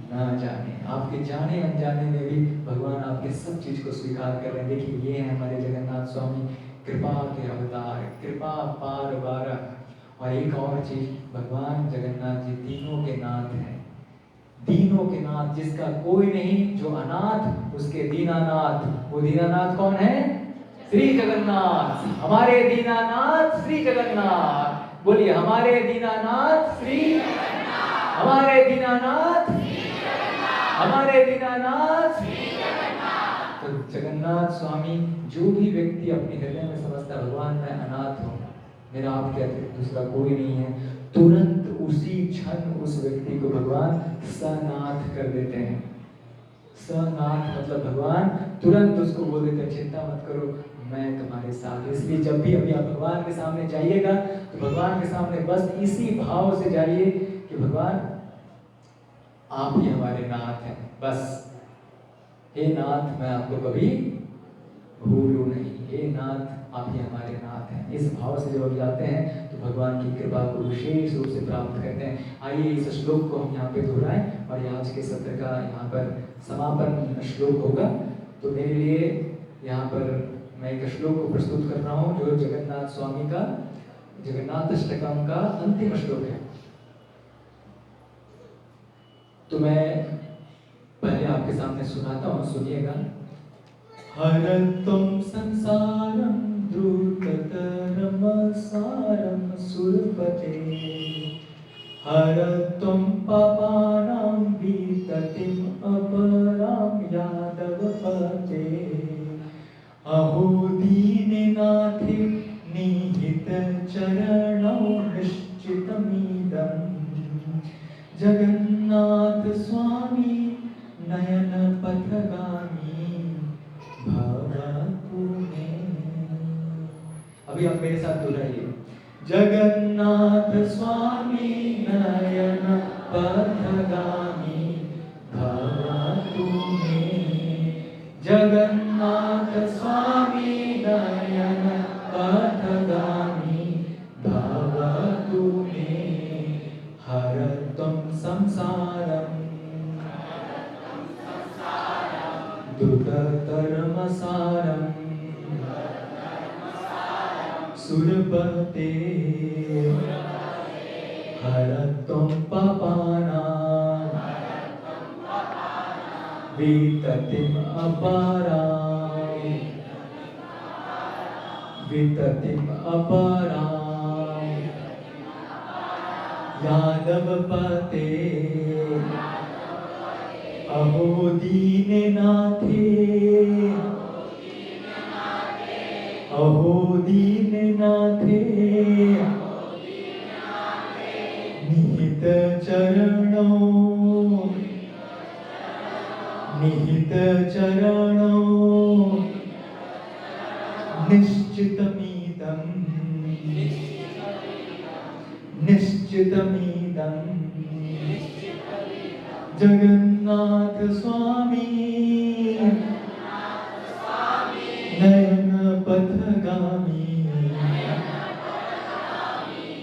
ना जाने। आपके जाने अनजाने में भी भगवान आपके सब चीज को स्वीकार कर रहे हैं। देखिए ये है हमारे जगन्नाथ स्वामी, कृपा के अवतार, कृपा पार बारह। और एक और चीज, भगवान जगन्नाथ जी दीनों के नाथ हैं, दीनों के नाथ, जिसका कोई नहीं, जो अनाथ उसके दीनानाथ। वो दीनानाथ कौन है? श्री जगन्नाथ, हमारे दीनानाथ श्री जगन्नाथ। बोलिए हमारे दीनानाथ श्री जगन्नाथ, हमारे दीनानाथ श्री जगन्नाथ, हमारे दीनानाथ श्री जगन्नाथ। तो जगन्नाथ स्वामी, जो भी व्यक्ति अपने हृदय में समझता भगवान मैं अनाथ हूँ, मेरा आपके अतिरिक्त दूसरा कोई नहीं है, तुरंत उसी क्षण उस व्यक्ति को भगवान सनाथ कर देते हैं। सनाथ मतलब भगवान तुरंत उसको बोल देते हैं चिंता मत करो, मैं तुम्हारे साथ। इसलिए जब भी अभी आप भगवान के सामने जाइएगा तो भगवान के सामने बस इसी भाव से जाइए कि भगवान आप ही हमारे नाथ हैं, बस हे नाथ मैं आपको कभी भूलूं नहीं, हे नाथ आप ही हमारे नाथ हैं। इस भाव से जब हम जाते हैं तो भगवान की कृपा को विशेष रूप से प्राप्त करते हैं। आइए इस श्लोक को हम यहाँ पे दोहराएं और आज के सत्र का यहाँ पर समापन श्लोक होगा। तो मेरे लिए यहाँ पर मैं एक श्लोक को प्रस्तुत कर रहा हूँ जो जगन्नाथ स्वामी का जगन्नाथ अष्टकम का अंतिम श्लोक है। तो मैं पहले आपके सामने सुनाता हूँ, सुनिएगा। हरतुम संसारम द्रुततरम सारम सुरपते, हरतुम पापानां विततिम अपराम यादवपते, अहो दीननाथे निहित चरणौ निश्चितमिदं, जगन्नाथ स्वामी नयन पथगामी भवतु मे। अभी आप मेरे साथ दोहराइए। जगन्नाथ स्वामी नयन पथगामी भवतु मे, जगन्नाथ स्वामी नयन पथगामी भवतु मे, हरतुम संसारम दुर्धर्म सारम सुरपते, हरतुम पापानां विततिम अपरां, विततिम अपरां यादवपते, अहो दीननाथे, अहो दीननाथे निहित चरणौ, निहित चरणौ निश्चितमिदं, निश्चितमिदं, जगन्नाथ स्वामी नयन पथगामी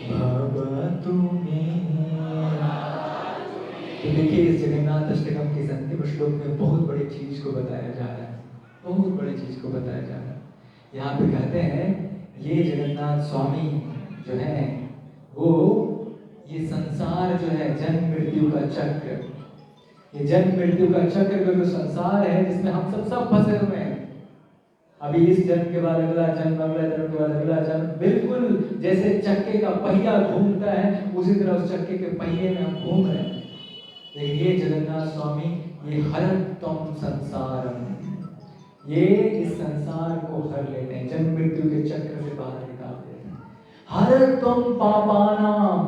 भवतु मे। तो देखिए इस जगन्नाथ अष्टकम के अंतिम श्लोक में बहुत बड़ी चीज को बताया जा रहा है, बहुत बड़ी चीज को बताया जा रहा है। यहाँ पे कहते हैं ये जगन्नाथ स्वामी जो है वो ये संसार जो है जन्म मृत्यु का चक्र, ये जन्म मृत्यु का चक्र का जो संसार है जिसमें हम सब फंसे हुए हैं। अभी इस जन्म के बाद अगला जन्म, अगला जन्म के बाद अगला जन्म, बिल्कुल जैसे चक्के का पहिया घूमता है उसी तरह उस चक्के के पहिए में हम घूम रहे हैं। लेकिन ये जगन्नाथ स्वामी ये हरतम संसारम, ये इस संसार को हर लेते हैं, जन्म मृत्यु के चक्र से बाहर निकाल देते हैं। हरतम पापानाम,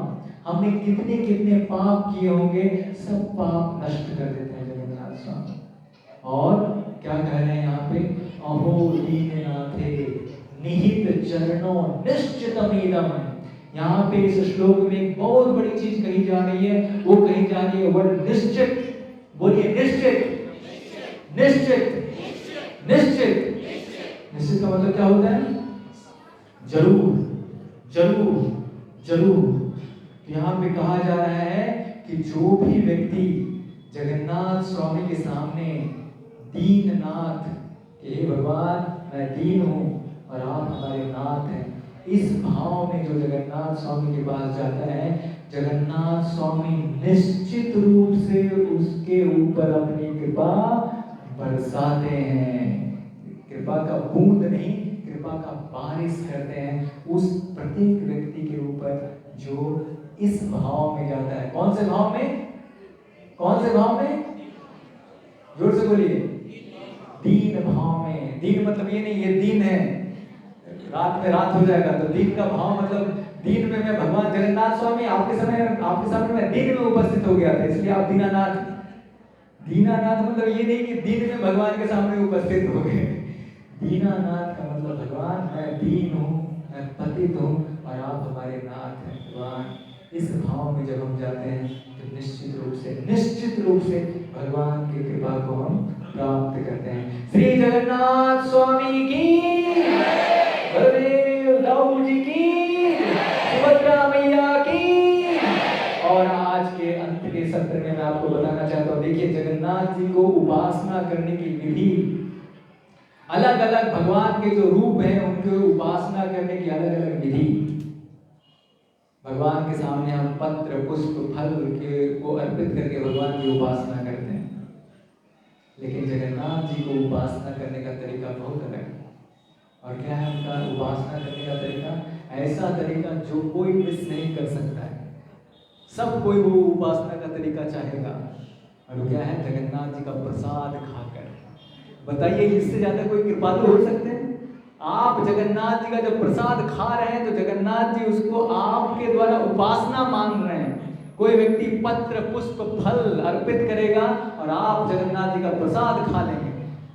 हमने कितने कितने पाप किए होंगे, सब पाप नष्ट कर देते हैं जगन्नाथ स्वामी। और क्या कह रहे हैं यहाँ पे, अहो दीननाथे निहित चरणों निश्चितमिदम। यहाँ पे इस श्लोक में एक बहुत बड़ी चीज कही जा रही है, वो कही जा रही है वर्ड निश्चित। बोलिए निश्चित, निश्चित, निश्चित। निश्चित का मतलब क्या होता है, जरूर, जरूर, जरूर। यहाँ पे कहा जा रहा है कि जो भी व्यक्ति जगन्नाथ स्वामी के सामने दीननाथ, हे भगवान मैं दीन हूँ और आप हमारे नाथ हैं, इस भाव में जो जगन्नाथ स्वामी के पास जाता है, जगन्नाथ स्वामी निश्चित रूप से उसके ऊपर अपनी कृपा बरसाते हैं। कृपा का बूंद नहीं, कृपा का बारिश करते हैं उस प्रत्येक व्यक्ति के ऊपर जो इस भाव में जाता है। कौन से भाव में, कौन से भाव में, जोर से बोलिए, दीन भाव में। दीन मतलब ये नहीं ये दीन है रात में रात हो जाएगा, तो दीन का भाव मतलब दीन में मैं भगवान जगन्नाथ स्वामी आपके सामने मैं दीन में उपस्थित हो गया था, इसलिए आप दीनानाथ। दीनानाथ मतलब ये नहीं कि दीन में भगवान के सामने उपस्थित हो गए। दीनानाथ का मतलब भगवान मैं दीन हूँ, मैं पतित हूँ और आप हमारे नाथ हैं भगवान। इस भाव में जब हम जाते हैं तो निश्चित रूप से भगवान की कृपा को हम प्राप्त करते हैं। श्री जगन्नाथ स्वामी की, बलदेव दाऊ जी की, सुभद्रा मैया की। और आज के अंत के सत्र में मैं आपको बताना चाहता हूँ, देखिए जगन्नाथ जी को उपासना करने की विधि, अलग अलग भगवान के जो रूप हैं उनके उपासना करने की अलग अलग विधि। भगवान के सामने हम पत्र पुष्प फल के को अर्पित करके भगवान की उपासना करते हैं, लेकिन जगन्नाथ जी को उपासना करने का तरीका बहुत अलग है। और क्या है उनका उपासना करने का तरीका, ऐसा तरीका जो कोई मिस नहीं कर सकता है, सब कोई वो उपासना का तरीका चाहेगा। और क्या है, जगन्नाथ जी का प्रसाद खाकर। बताइए इससे ज्यादा कोई कृपालु हो सकते हैं? आप जगन्नाथ जी का जब प्रसाद खा रहे हैं तो जगन्नाथ जी उसको आपके द्वारा उपासना मांग रहे हैं। कोई व्यक्ति पत्र पुष्प फल अर्पित करेगा और आप जगन्नाथ जी का प्रसाद खा लेंगे,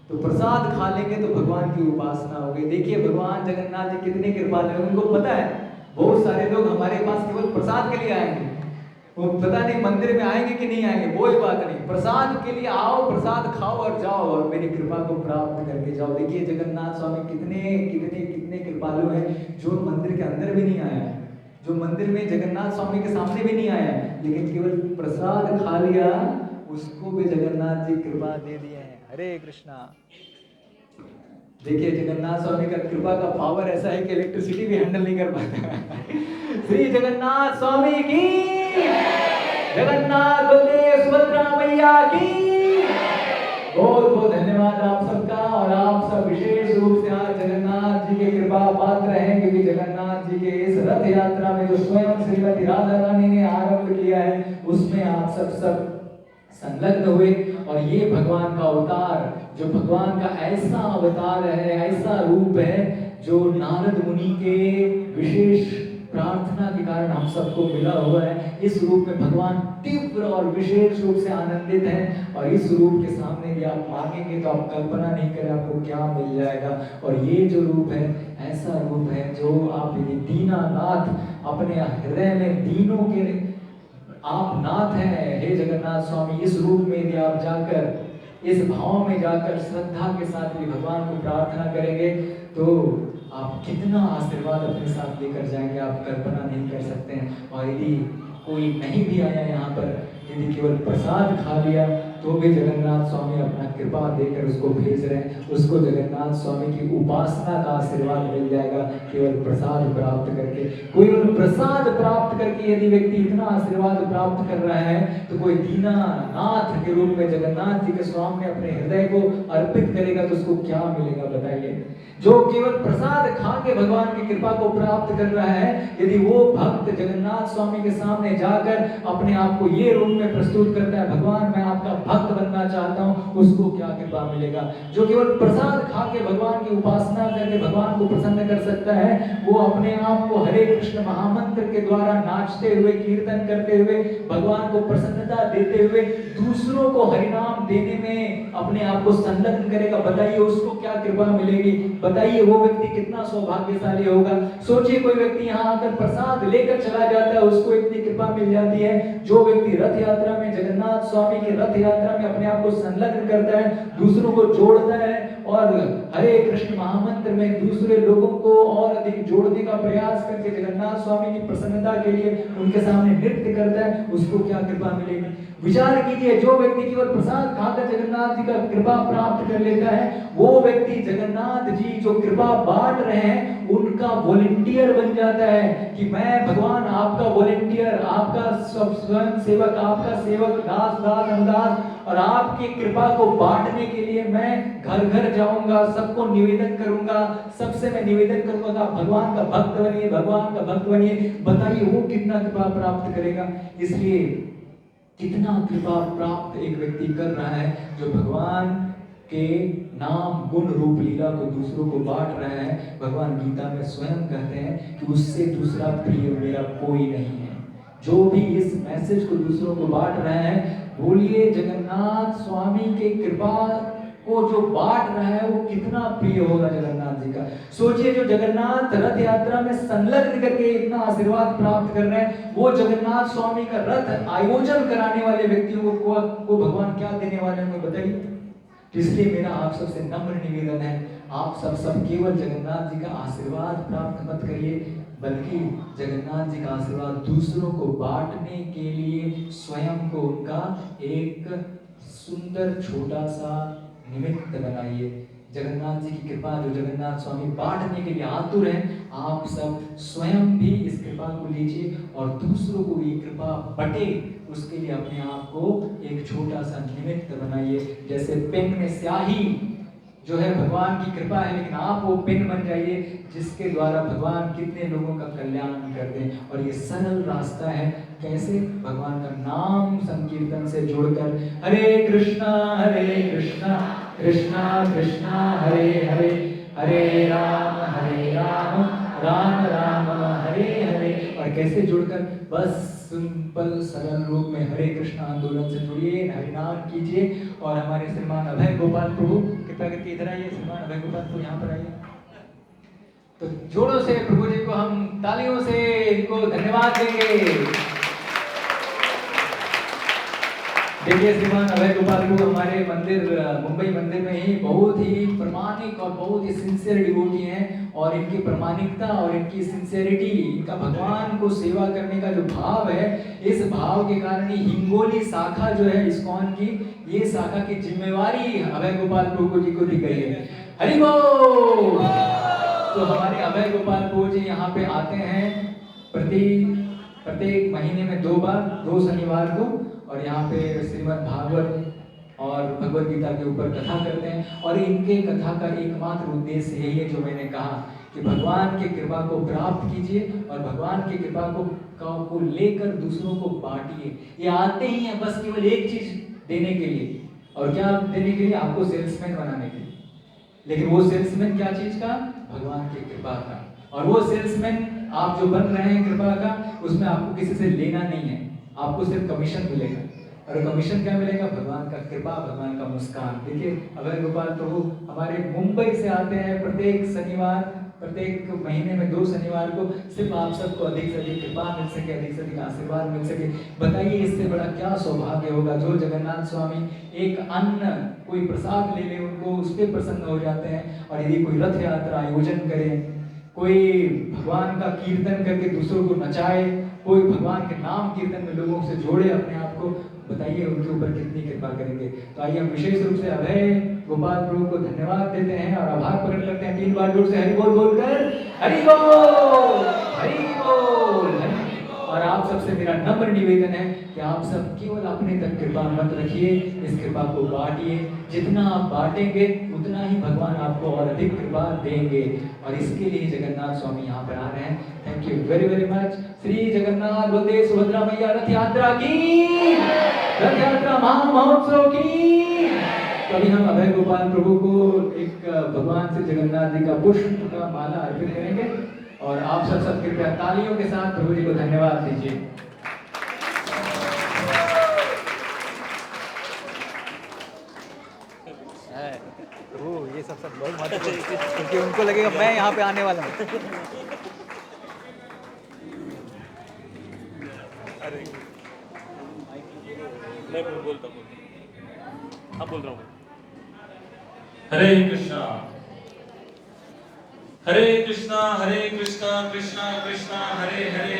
तो प्रसाद खा लेंगे तो भगवान की उपासना हो गई। देखिए भगवान जगन्नाथ जी कितने कृपालु हैं, उनको पता है बहुत सारे लोग हमारे पास केवल प्रसाद के लिए आएंगे, वो पता नहीं मंदिर में आएंगे कि नहीं आएंगे, कोई बात नहीं, प्रसाद के लिए आओ, प्रसाद खाओ और जाओ और मेरी कृपा को प्राप्त करके जाओ। देखिए जगन्नाथ स्वामी कितने कितने कितने कृपालु हैं, जो मंदिर के अंदर भी नहीं आया, जो मंदिर में जगन्नाथ स्वामी के सामने भी नहीं आया, लेकिन केवल प्रसाद खा लिया, उसको भी जगन्नाथ जी कृपा दे दिए हैं। हरे कृष्णा। देखिए जगन्नाथ स्वामी का कृपा का पावर ऐसा है कि इलेक्ट्रिसिटी भी हैंडल नहीं कर पाता। श्री जगन्नाथ स्वामी की, जगन्नाथ बलदेव सुभद्रा मैया की। बहुत बहुत धन्यवाद आप सबका। और आप सब विशेष रूप से आज जगन्नाथ जी के कृपा पात्र हैं, क्योंकि जगन्नाथ जी के इस रथ यात्रा में जो स्वयं श्रीमती राधा रानी ने आरंभ किया है उसमें आप सब संलग्न हुए। और ये भगवान का अवतार, जो भगवान का ऐसा अवतार है, ऐसा रूप है जो नारद मुनि के विशेष प्रार्थना के कारण हम सबको मिला हुआ है। इस रूप में भगवान तीव्र और विशेष रूप से आनंदित हैं। और इस रूप के सामने भी आप मांगेंगे तो आप कल्पना नहीं करें आपको क्या मिल जाएगा। और ये जो रूप है ऐसा रूप है जो आप दीनानाथ, अपने हृदय में दीनों के आप नाथ हैं हे जगन्नाथ स्वामी। इस रूप में यदि आप जाकर, इस भाव में जाकर श्रद्धा के साथ भी भगवान को प्रार्थना करेंगे तो आप कितना आशीर्वाद अपने साथ लेकर जाएंगे आप कल्पना नहीं कर सकते हैं। और यदि कोई नहीं भी आया यहाँ पर, यदि केवल प्रसाद खा लिया तो भी जगन्नाथ स्वामी अपना कृपा देकर उसको भेज रहे हैं। उसको जगन्नाथ स्वामी की उपासना का आशीर्वाद मिल जाएगा केवल प्रसाद प्राप्त करके। केवल प्रसाद प्राप्त करके यदि व्यक्ति इतना आशीर्वाद प्राप्त कर रहा है तो कोई दीनानाथ के रूप में जगन्नाथ जी के सामने अपने हृदय को अर्पित करेगा तो उसको क्या मिलेगा बताइए। जो केवल प्रसाद खा के भगवान की कृपा को प्राप्त कर रहा है, यदि वो भक्त जगन्नाथ स्वामी के सामने जाकर अपने आप को ये रूप में प्रस्तुत करता है, भगवान मैं आपका भक्त बनना चाहता हूँ, उसको क्या कृपा मिलेगा। जो केवल प्रसाद खा के भगवान की उपासना करके भगवान को प्रसन्न कर सकता है, वो अपने आप को हरे कृष्ण महामंत्र के द्वारा नाचते हुए, कीर्तन करते हुए, भगवान को प्रसन्नता देते हुए दूसरों को हरिनाम देने में अपने आप को संलग्न करेगा। बताइए उसको क्या कृपा मिलेगी। बताइए वो व्यक्ति कितना सौभाग्यशाली होगा। सोचिए कोई व्यक्ति यहाँ आकर प्रसाद लेकर चला जाता है, उसको इतनी कृपा मिल जाती है। जो व्यक्ति रथ यात्रा में जगन्नाथ स्वामी की रथ यात्रा में अपने आप को संलग्न करता है, दूसरों को जोड़ता है और हरे कृष्ण महामंत्र में दूसरे लोगों को और अधिक जोड़ने का प्रयास करके जगन्नाथ स्वामी की प्रसन्नता के लिए उनके सामने नृत्य करता है, उसको क्या कृपा मिलेगी। विचार कीजिए, जो व्यक्ति केवल प्रसाद खाकर जगन्नाथ जी का कृपा प्राप्त कर लेता है, वो व्यक्ति जगन्नाथ जी जो कृपा बांट रहे हैं उनका वॉलंटियर बन जाता है कि मैं भगवान आपका वॉलंटियर, आपका स्वयं सेवक, आपका सेवक, दास दास अनुदास, और आपकी कृपा को बांटने के लिए मैं घर घर जाऊंगा, सबको निवेदन करूंगा, सबसे मैं निवेदन करूंगा आप भगवान का भक्त बनिए, भगवान का भक्त बनिए। बताइए वो कितना कृपा प्राप्त करेगा। इसलिए कितना कृपा प्राप्त एक व्यक्ति कर रहा है जो भगवान के नाम गुण रूप लीला को दूसरों को बांट रहा है। भगवान गीता में स्वयं कहते हैं कि उससे दूसरा प्रिय मेरा कोई नहीं है। जो भी इस मैसेज को दूसरों को बांट रहा है, बोलिए जगन्नाथ स्वामी के कृपा को जो बांट रहा है वो कितना प्रिय होगा जगन्नाथ जी का। सोचिए जो जगन्नाथ रथ यात्रा में संलग्न करके इतना आशीर्वाद प्राप्त कर रहे हैं, वो जगन्नाथ स्वामी का रथ आयोजन कराने वाले व्यक्तियों को भगवान क्या देने वाले हैं बताइए। इसलिए मेरा आप सबसे नम्र निवेदन है, आप सब केवल जगन्नाथ जी का आशीर्वाद प्राप्त मत करिए, बल्कि जगन्नाथ जी का आशीर्वाद दूसरों को बांटने के लिए स्वयं को उनका एक सुंदर छोटा सा निमित्त बनाइए। जगन्नाथ जी की कृपा जो जगन्नाथ स्वामी बांटने के लिए आतुर हैं, आप सब स्वयं भी इस कृपा को लीजिए और दूसरों को ये कृपा बटे उसके लिए अपने आप को एक छोटा सा निमित्त बनाइए। जैसे पेन में स्याही जो है भगवान की कृपा है, लेकिन आप वो पेन बन जाइए जिसके द्वारा भगवान कितने लोगों का कल्याण करते हैं। और ये सरल रास्ता है, कैसे भगवान का नाम संकीर्तन से जोड़कर हरे कृष्णा कृष्णा कृष्णा हरे हरे, हरे राम राम राम हरे हरे। और कैसे जुड़कर बस सिंपल सरल रूप में हरे कृष्ण आंदोलन से जुड़िए, हरिनाम कीजिए। और हमारे श्रीमान अभय गोपाल प्रभु कृपया करके इधर आइए, श्रीमान अभय गोपाल प्रभु यहाँ पर आइए। तो जोरों से प्रभु जी को हम तालियों से इनको धन्यवाद देंगे। देखिए श्रीमान अभय गोपाल प्रभु हमारे मंदिर मुंबई मंदिर में ही बहुत ही प्रामाणिक और बहुत ही सिंसियर डिवोटी हैं, और इनकी प्रामाणिकता और इनकी सिंसियरिटी, इनका भगवान को सेवा करने का जो भाव है, इस भाव के कारण ही हिंगोली शाखा जो है इस्कॉन की, ये शाखा की जिम्मेवारी अभय गोपाल प्रभु जी को दी गई है। हरि बोल। तो हमारे अभय गोपाल प्रभु जी यहाँ पे आते हैं प्रत्येक महीने में 2 बार, 2 शनिवार को, और यहाँ पे श्रीमद् भागवत और भगवद गीता के ऊपर कथा करते हैं। और इनके कथा का एकमात्र उद्देश्य यही है जो मैंने कहा कि भगवान की कृपा को प्राप्त कीजिए और भगवान की कृपा को लेकर दूसरों को बांटिए। ये आते ही हैं बस केवल एक चीज देने के लिए, और क्या देने के लिए? आपको सेल्समैन बनाने के लिए। लेकिन वो सेल्समैन क्या चीज का? भगवान की कृपा का। और वो सेल्समैन आप जो बन रहे हैं कृपा का, उसमें आपको किसी से लेना नहीं है, आपको सिर्फ कमीशन मिलेगा। और कमीशन क्या मिलेगा? भगवान का कृपा, भगवान का मुस्कान। देखिए अभय गोपाल प्रभु हमारे मुंबई से आते हैं प्रत्येक शनिवार, प्रत्येक महीने में 2 शनिवार को, सिर्फ आप सबको अधिक से अधिक कृपा मिल सके, अधिक से अधिक आशीर्वाद मिल सके। बताइए इससे बड़ा क्या सौभाग्य होगा। जो जगन्नाथ स्वामी एक अन्न, कोई प्रसाद ले ले, उनको उस पर प्रसन्न हो जाते हैं। और यदि कोई रथ यात्रा आयोजन करे कोई भगवान का कीर्तन करके दूसरों को नचाए, कोई भगवान के नाम कीर्तन में लोगों से जोड़े अपने आप को, बताइए उनके ऊपर कितनी कृपा करेंगे। तो आइए हम विशेष रूप से अभय गोपाल प्रभु को धन्यवाद देते हैं और आभार प्रकट करते हैं 3 बार जोर से हरि बोल बोलकर, हरि बोल, हरि बोल, हरि। और आप सबसे मेरा नम्र निवेदन है कि आप सब केवल अपने तक कृपा मत रखिए, इस कृपा को बांटिए। जितना आप बांटेंगे उतना ही भगवान आपको और अधिक कृपा देंगे। और इसके लिए जगन्नाथ स्वामी यहाँ पर आ रहे हैं। Thank you very very much. Shri Jagannath Baldev Subhadra मैया रथ यात्रा की, रथ यात्रा महामहोत्सव की। तो अभी हम अभय गोपाल प्रभु को एक भगवान से जगन्नाथ जी का पुष्प का माला अर्पित करेंगे और आप सब कृपया तालियों के साथ प्रभु जी को धन्यवाद दीजिए। ये सब लोग मत क्योंकि उनको लगेगा मैं यहाँ पे आने वाला हूँ। अरे मैं बोलता हूँ, हाँ बोल रहा हूँ। हरे कृष्णा कृष्णा कृष्णा कृष्णा हरे हरे,